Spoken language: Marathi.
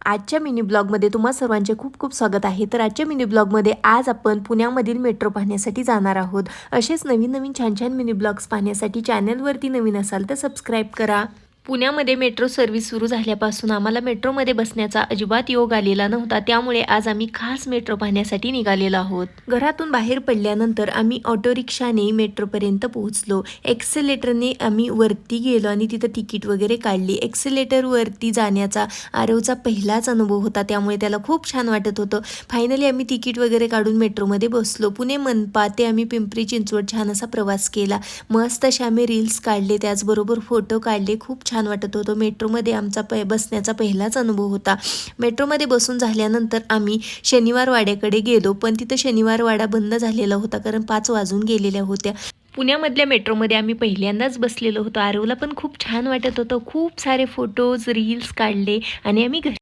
आजच्या मिनी ब्लॉगमध्ये तुम्हा सर्वांचे खूप खूप स्वागत आहे। तर आजच्या मिनी ब्लॉगमध्ये आज आपण पुण्यामधील मेट्रो पाहण्यासाठी जाणार आहोत। असेच नवीन नवीन छान छान मिनी ब्लॉग्स पाहण्यासाठी चॅनलवरती नवीन असाल तर सबस्क्राइब करा। पुण्यामध्ये मेट्रो सर्व्हिस सुरू झाल्यापासून आम्हाला मेट्रोमध्ये बसण्याचा अजिबात योग आलेला नव्हता, त्यामुळे आज आम्ही खास मेट्रो पाहण्यासाठी निघालेलो आहोत। घरातून बाहेर पडल्यानंतर आम्ही ऑटो रिक्षाने मेट्रोपर्यंत पोहोचलो। एक्सेलेटरने आम्ही वरती गेलो आणि तिथं तिकीट वगैरे काढली। एक्सेलेटरवरती जाण्याचा आरवचा पहिलाच अनुभव होता, त्यामुळे त्याला खूप छान वाटत होतं। फायनली आम्ही तिकीट वगैरे काढून मेट्रोमध्ये बसलो। पुणे मनपा ते आम्ही पिंपरी चिंचवड छान असा प्रवास केला। मस्त असे आम्ही रील्स काढले, त्याचबरोबर फोटो काढले। खूप छान वाटत होतं। मेट्रोमध्ये आमचा बसण्याचा पहिलाच अनुभव होता। मेट्रोमध्ये बसून झाल्यानंतर आम्ही शनिवार वाड्याकडे गेलो, पण तिथं शनिवार वाडा बंद झालेला होता, कारण 5 वाजून गेलेल्या होत्या। पुण्यामधल्या मेट्रोमध्ये आम्ही पहिल्यांदाच बसलेलो होतो। आरवला पण खूप छान वाटत होतं। खूप सारे फोटोज रील्स काढले आणि आम्ही घरी